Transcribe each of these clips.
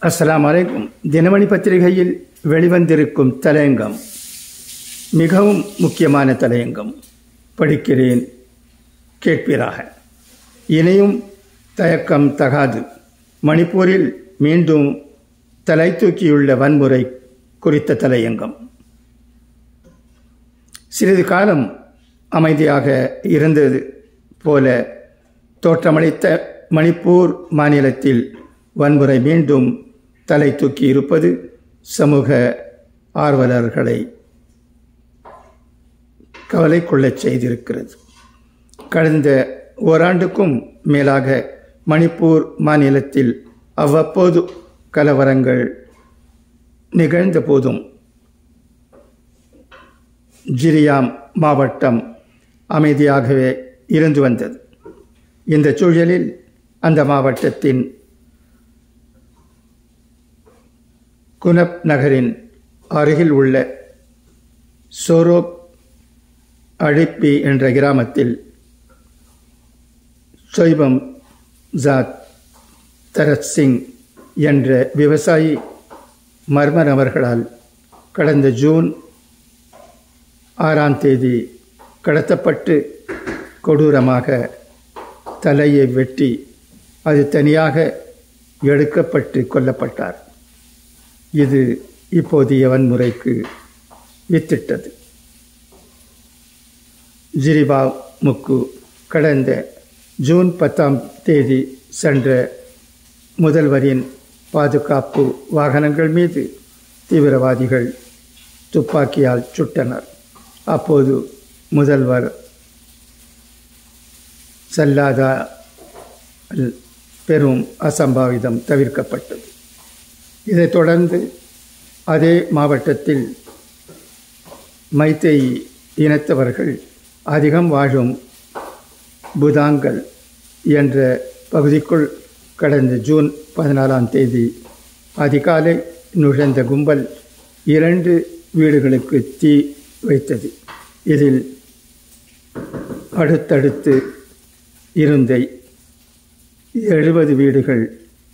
அஸ்ஸலாமு அலைக்கும். தினமணி பத்திரிகையில் வெளிவந்திருக்கும் தலையங்கம் மிகவும் முக்கியமான தலையங்கம். படிக்கிறேன், கேட்பீராக. இனியும் தயக்கம் தகாது. மணிப்பூரில் மீண்டும் தலை தூக்கியுள்ள வன்முறை குறித்த தலையங்கம். சிறிது காலம் அமைதியாக இருந்தது போல தோற்றமளித்த மணிப்பூர் மாநிலத்தில் வன்முறை மீண்டும் தலை தூக்கி இருப்பது சமூக ஆர்வலர்களை கவலை கொள்ளச் செய்திருக்கிறது. கடந்த ஓராண்டுக்கும் மேலாக மணிப்பூர் மாநிலத்தில் அவ்வப்போது கலவரங்கள் நிகழ்ந்த போதும் ஜிரியாம் மாவட்டம் அமைதியாகவே இருந்து வந்தது. இந்த சூழலில் அந்த மாவட்டத்தின் குனப் நகரின் அருகில் உள்ள சோரோப் அழிப்பி என்ற கிராமத்தில் சொய்பம் ஜாத் தரத் சிங் என்ற விவசாயி மர்ம நபர்களால் கடந்த ஜூன் 6ஆம் தேதி கடத்தப்பட்டு கொடூரமாக தலையை வெட்டி அது தனியாக எடுக்கப்பட்டு கொல்லப்பட்டார். இது இப்போதைய வன்முறைக்கு வித்திட்டது. ஜிரிபாமுக்கு கடந்த ஜூன் 10ஆம் தேதி சென்ற முதல்வரின் பாதுகாப்பு வாகனங்கள் மீது தீவிரவாதிகள் துப்பாக்கியால் சுட்டனர். அப்போது முதல்வர் செல்லாத பெரும் அசம்பாவிதம் தவிர்க்கப்பட்டது. இதைத் தொடர்ந்து அதே மாவட்டத்தில் மைத்தேயி இனத்தவர்கள் அதிகம் வாழும் புதாங்கல் என்ற பகுதிக்குள் கடந்த ஜூன் 14ஆம் தேதி அதிகாலை நுழைந்த கும்பல் 2 வீடுகளுக்கு தீ வைத்தது. இதில் அடுத்தடுத்து இருந்த 70 வீடுகள்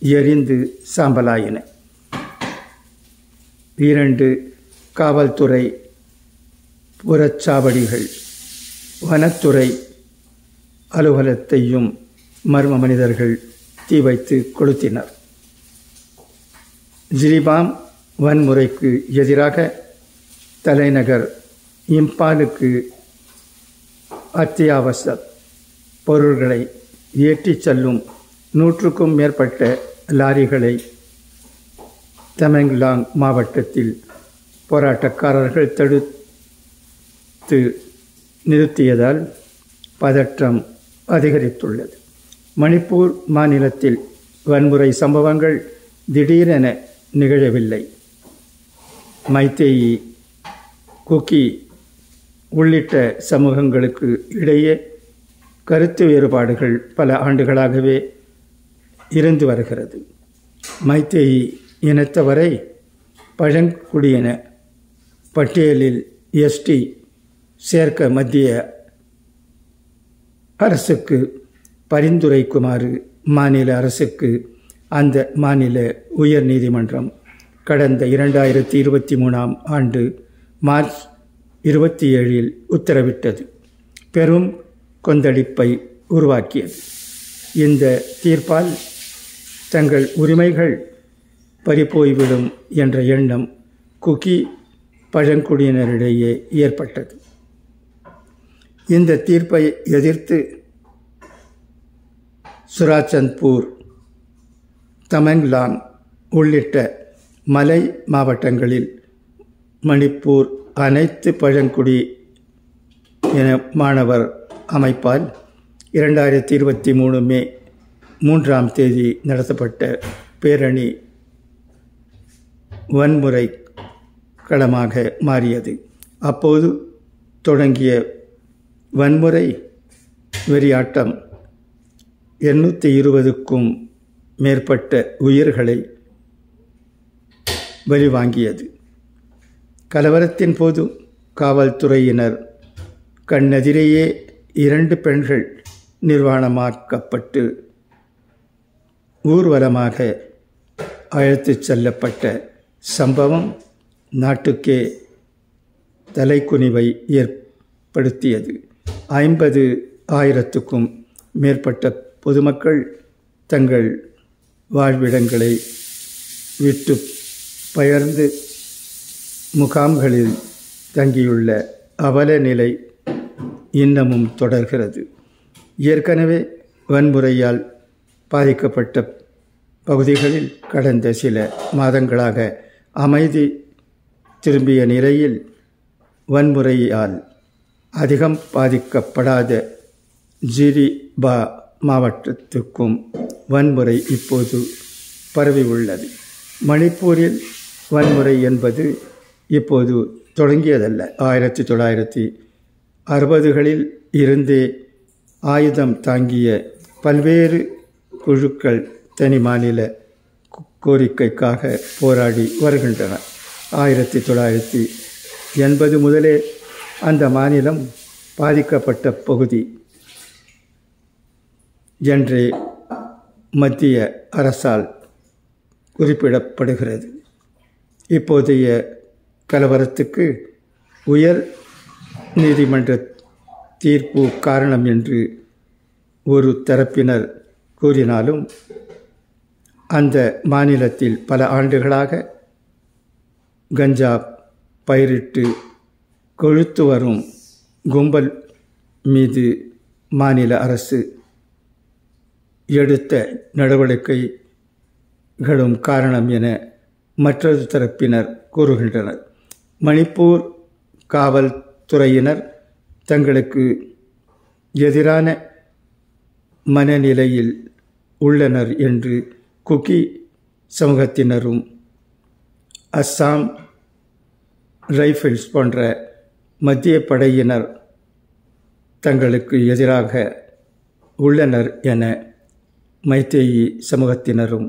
எரிந்து சாம்பலாயின. 2 காவல்துறை புறச்சாவடிகள், வனத்துறை அலுவலகத்தையும் மர்ம மனிதர்கள் தீ வைத்து கொளுத்தினர். ஜிரிபாம் வன்முறைக்கு எதிராக தலைநகர் இம்பாலுக்கு அத்தியாவசிய பொருள்களை ஏற்றிச் செல்லும் 100க்கும் மேற்பட்ட லாரிகளை தமெங்லாங் மாவட்டத்தில் போராட்டக்காரர்கள் தடுத்து நிறுத்தியதால் பதற்றம் அதிகரித்துள்ளது. மணிப்பூர் மாநிலத்தில் வன்முறை சம்பவங்கள் திடீரென நிகழவில்லை. மைத்தேயி, குக்கி உள்ளிட்ட சமூகங்களுக்கு இடையே கருத்து வேறுபாடுகள் பல ஆண்டுகளாகவே இருந்து வருகிறது. மைத்தேயி இனத்தவரை பழங்குடியின பட்டியலில் எஸ்டி சேர்க்க மத்திய அரசுக்கு பரிந்துரைக்குமாறு மாநில அரசுக்கு அந்த மாநில உயர் நீதிமன்றம் கடந்த 2023ஆம் ஆண்டு மார்ச் 27இல் உத்தரவிட்டது. பெரும் கொந்தளிப்பை உருவாக்கியது. இந்த தீர்ப்பால் தங்கள் உரிமைகள் பறிபோய்விடும் என்ற எண்ணம் குக்கி பழங்குடியினரிடையே ஏற்பட்டது. இந்த தீர்ப்பை எதிர்த்து சுராச்சந்த்பூர், தமெங்லாங் உள்ளிட்ட மலை மாவட்டங்களில் மணிப்பூர் அனைத்து பழங்குடி என மாணவர் அமைப்பால் 2023 மே 3ஆம் தேதி நடத்தப்பட்ட பேரணி வன்முறை களமாக மாறியது. அப்போது தொடங்கிய வன்முறை வெறியாட்டம் 820க்கும் மேற்பட்ட உயிர்களை பலிவாங்கியது. கலவரத்தின் போது காவல்துறையினர் கண்ணெதிரேயே 2 பெண்கள் நிர்வாணமாக்கப்பட்டு ஊர்வலமாக அழைத்துச் செல்லப்பட்ட சம்பவம் நாட்டுக்கே தலைக்குனிவை ஏற்படுத்தியது. 50,000க்கும் மேற்பட்ட பொதுமக்கள் தங்கள் வாழ்விடங்களை விட்டு பெயர்ந்து முகாம்களில் தங்கியுள்ள அவல நிலை இன்னமும் தொடர்கிறது. ஏற்கனவே வன்முறையால் பாதிக்கப்பட்ட பகுதிகளில் கடந்த சில மாதங்களாக அமைதி திரும்பிய நிலையில் வன்முறையால் அதிகம் பாதிக்கப்படாத ஜிரிபா மாவட்டத்துக்கும் வன்முறை இப்போது பரவி உள்ளது. மணிப்பூரில் வன்முறை என்பது இப்போது தொடங்கியதல்ல. 1960களில் இருந்தே ஆயுதம் தாங்கிய பல்வேறு குழுக்கள் தனி மாநில கோரிக்கைக்காக போராடி வருகின்றன. 1980 முதலே அந்த மாநிலம் பாதிக்கப்பட்ட பகுதி என்றே மத்திய அரசால் குறிப்பிடப்படுகிறது. இப்போதைய கலவரத்துக்கு உயர் நீதிமன்ற தீர்ப்பு காரணம் என்று ஒரு தரப்பினர் கூறினாலும் அந்த மாநிலத்தில் பல ஆண்டுகளாக கஞ்சா பயிரிட்டு கொழுத்து வரும் கும்பல் மீது மாநில அரசு எடுத்த நடவடிக்கைகளும் காரணம் என மற்றொரு தரப்பினர் கூறுகின்றனர். மணிப்பூர் காவல்துறையினர் தங்களுக்கு எதிரான மனநிலையில் உள்ளனர் என்று குக்கி சமூகத்தினரும் அஸ்ஸாம் ரைஃபிள்ஸ் போன்ற மத்திய படையினர் தங்களுக்கு எதிராக உள்ளனர் என மைத்தேயி சமூகத்தினரும்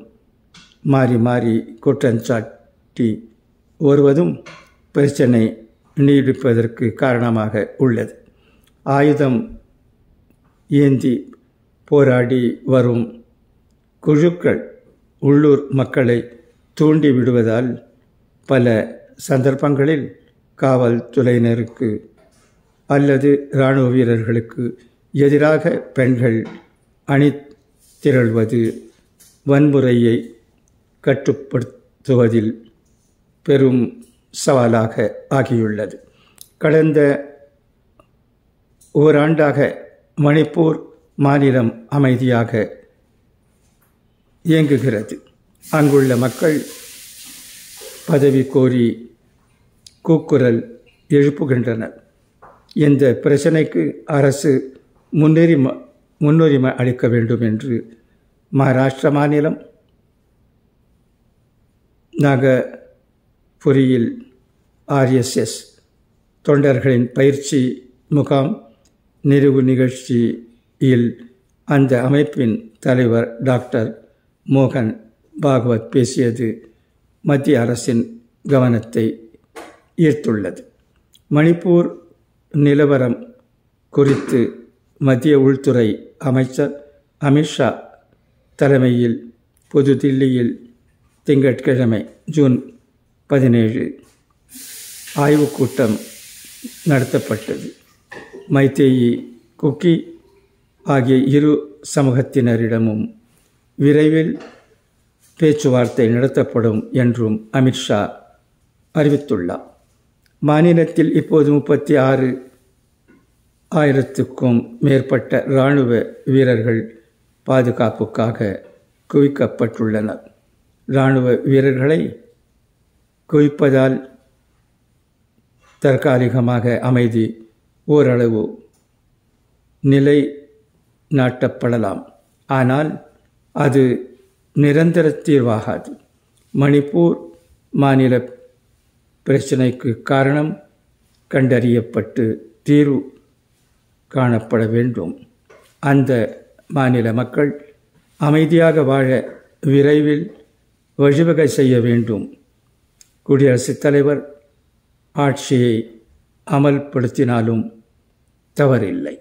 மாறி மாறி குற்றஞ்சாட்டி வருவதும் பிரச்சனை நீடிப்பதற்கு காரணமாக உள்ளது. ஆயுதம் ஏந்தி போராடி வரும் குழுக்கள் உள்ளூர் மக்களை தூண்டி விடுவதால் பல சந்தர்ப்பங்களில் காவல்துறையினருக்கு அல்லது இராணுவ வீரர்களுக்கு எதிராக பெண்கள் அணி திரள்வது வன்முறையை கட்டுப்படுத்துவதில் பெரும் சவாலாக ஆகியுள்ளது. கடந்த ஓராண்டாக மணிப்பூர் மாநிலம் அமைதியாக இயங்குகிறது. அங்குள்ள மக்கள் பதவி கோரி கூக்குரல் எழுப்புகின்றனர். இந்த பிரச்சனைக்கு அரசு முன்னுரிமை அளிக்க வேண்டும் என்று மகாராஷ்டிரா மாநிலம் நாகபுரியில் RSS தொண்டர்களின் பயிற்சி முகாம் நிறைவு நிகழ்ச்சியில் அந்த அமைப்பின் தலைவர் டாக்டர் மோகன் பாகவத் பேசியது மத்திய அரசின் கவனத்தை ஈர்த்துள்ளது. மணிப்பூர் நிலவரம் குறித்து மத்திய உள்துறை அமைச்சர் அமித்ஷா தலைமையில் புதுதில்லியில் திங்கட்கிழமை ஜூன் 17 ஆய்வுக் கூட்டம் நடத்தப்பட்டது. மைத்தேயி, குக்கி ஆகிய இரு சமூகத்தினரிடமும் விரைவில் பேச்சுவார்த்தை நடத்தப்படும் என்றும் அமித்ஷா அறிவித்துள்ளார். மாநிலத்தில் இப்போது 36,000க்கும் மேற்பட்ட இராணுவ வீரர்கள் பாதுகாப்புக்காக குவிக்கப்பட்டுள்ளனர். இராணுவ வீரர்களை குவிப்பதால் தற்காலிகமாக அமைதி ஓரளவு நிலை நாட்டப்படலாம். ஆனால் அது நிரந்தர தீர்வாகாது. மணிப்பூர் மாநில பிரச்சினைக்கு காரணம் கண்டறியப்பட்டு தீர்வு காணப்பட வேண்டும். அந்த மாநில மக்கள் அமைதியாக வாழ விரைவில் வழிவகை செய்ய வேண்டும். குடியரசுத் தலைவர் ஆட்சியை அமல்படுத்தினாலும் தவறில்லை.